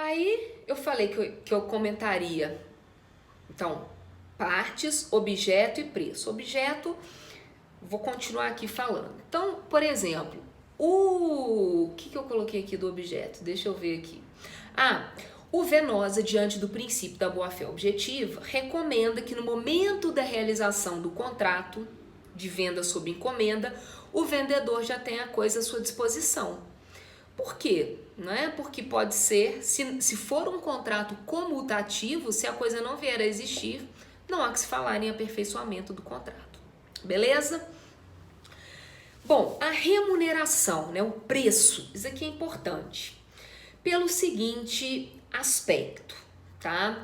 Aí eu falei que eu comentaria, então, partes, objeto e preço. Objeto, vou continuar aqui falando. Então, por exemplo, o que eu coloquei aqui do objeto? Deixa eu ver aqui. O Venosa, diante do princípio da boa-fé objetiva, recomenda que no momento da realização do contrato de venda sob encomenda, o vendedor já tenha a coisa à sua disposição. Por quê? Não é? Porque pode ser, se for um contrato comutativo, se a coisa não vier a existir, não há que se falar em aperfeiçoamento do contrato. Beleza? Bom, a remuneração, né, o preço, isso aqui é importante. Pelo seguinte aspecto, tá?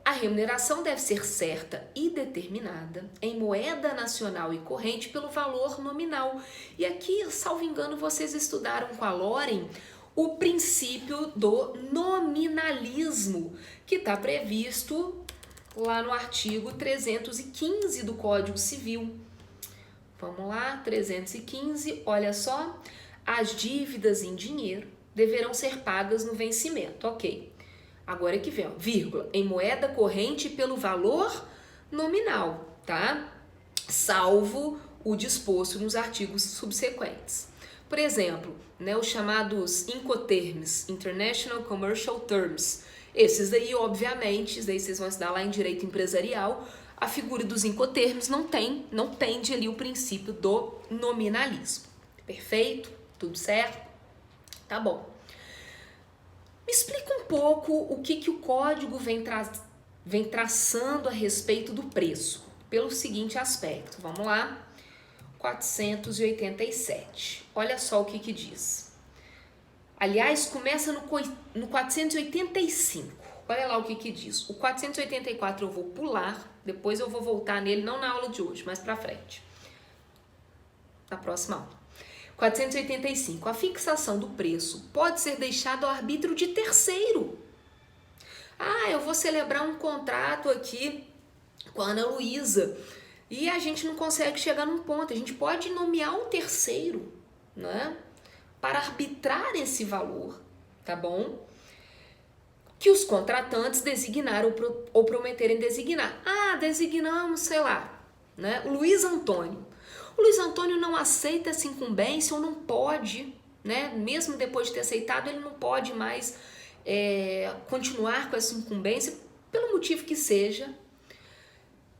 A remuneração deve ser certa e determinada em moeda nacional e corrente pelo valor nominal. E aqui, salvo engano, vocês estudaram com a Loren o princípio do nominalismo, que está previsto lá no artigo 315 do Código Civil. Vamos lá, 315, olha só. As dívidas em dinheiro deverão ser pagas no vencimento, ok. Agora que vem, ó, vírgula, em moeda corrente pelo valor nominal, tá? Salvo o disposto nos artigos subsequentes. Por exemplo, né, os chamados Incoterms, International Commercial Terms. Esses daí, obviamente, daí vocês vão estudar lá em Direito Empresarial, a figura dos Incoterms não tende ali o princípio do nominalismo. Perfeito? Tudo certo? Tá bom. Me explica um pouco o que o código vem traçando a respeito do preço, pelo seguinte aspecto. Vamos lá, 487. Olha só o que diz. Aliás, começa no 485. Olha lá o que diz. O 484 eu vou pular, depois eu vou voltar nele, não na aula de hoje, mas para frente. Na próxima aula. 485. A fixação do preço pode ser deixada ao arbítrio de terceiro. Eu vou celebrar um contrato aqui com a Ana Luísa e a gente não consegue chegar num ponto. A gente pode nomear um terceiro, né, para arbitrar esse valor, tá bom? Que os contratantes designaram ou prometerem designar. Designamos, sei lá, né, o Luiz Antônio. O Luiz Antônio não aceita essa incumbência ou não pode, né? Mesmo depois de ter aceitado, ele não pode mais continuar com essa incumbência, pelo motivo que seja.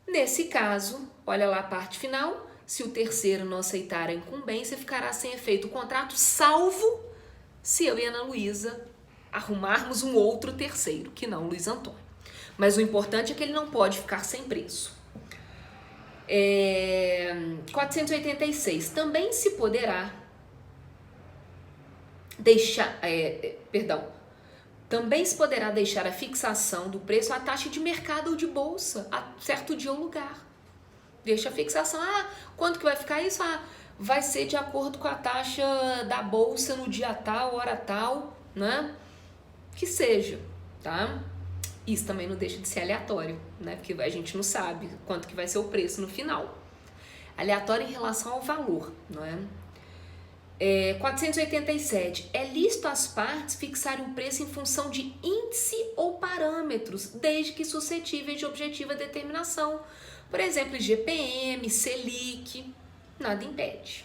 Nesse caso, olha lá a parte final, se o terceiro não aceitar a incumbência, ficará sem efeito o contrato, salvo se eu e a Ana Luísa arrumarmos um outro terceiro, que não o Luiz Antônio. Mas o importante é que ele não pode ficar sem preço. 486. Também se poderá deixar, também se poderá deixar a fixação do preço à taxa de mercado ou de bolsa, a certo dia ou lugar. Deixa a fixação. Quanto que vai ficar isso? Vai ser de acordo com a taxa da bolsa no dia tal, hora tal, né? Que seja, tá? Isso também não deixa de ser aleatório, né? Porque a gente não sabe quanto que vai ser o preço no final. Aleatório em relação ao valor, não é? 487. É lícito às partes fixarem um preço em função de índice ou parâmetros, desde que suscetíveis de objetiva determinação. Por exemplo, IGPM, Selic, nada impede.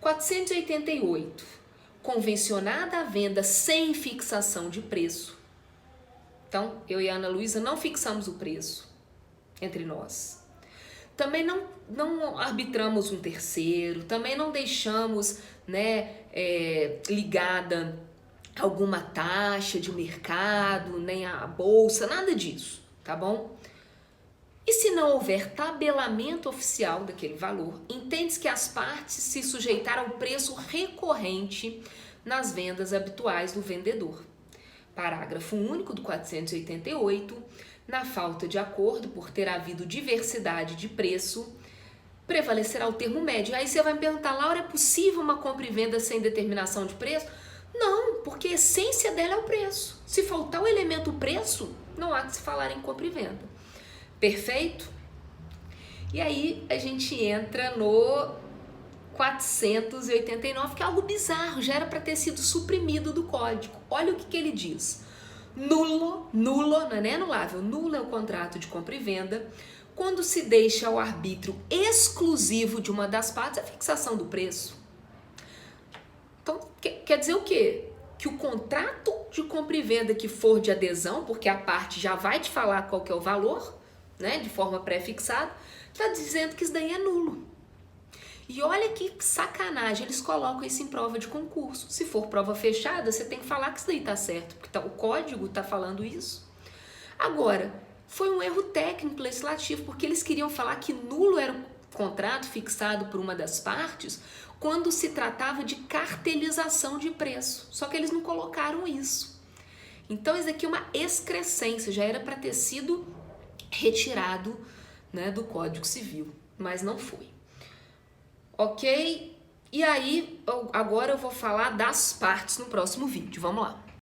488. Convencionada a venda sem fixação de preço. Então, eu e a Ana Luísa não fixamos o preço entre nós. Também não arbitramos um terceiro, também não deixamos, né, ligada alguma taxa de mercado, nem a bolsa, nada disso, tá bom? E se não houver tabelamento oficial daquele valor, entende-se que as partes se sujeitaram ao preço recorrente nas vendas habituais do vendedor. Parágrafo único do 488, na falta de acordo por ter havido diversidade de preço, prevalecerá o termo médio. Aí você vai me perguntar, Laura, é possível uma compra e venda sem determinação de preço? Não, porque a essência dela é o preço. Se faltar o elemento preço, não há que se falar em compra e venda. Perfeito? E aí a gente entra no 1489, que é algo bizarro, já era para ter sido suprimido do código. Olha o que ele diz. Nulo, não é nem anulável, nulo é o contrato de compra e venda quando se deixa ao arbítrio exclusivo de uma das partes a fixação do preço. Então, quer dizer o quê? Que o contrato de compra e venda que for de adesão, porque a parte já vai te falar qual que é o valor, né, de forma pré-fixada, está dizendo que isso daí é nulo. E olha que sacanagem, eles colocam isso em prova de concurso. Se for prova fechada, você tem que falar que isso daí tá certo, porque o código tá falando isso. Agora, foi um erro técnico legislativo, porque eles queriam falar que nulo era o contrato fixado por uma das partes quando se tratava de cartelização de preço. Só que eles não colocaram isso. Então, isso aqui é uma excrescência, já era para ter sido retirado, né, do Código Civil, mas não foi. Ok? E aí, agora eu vou falar das partes no próximo vídeo. Vamos lá.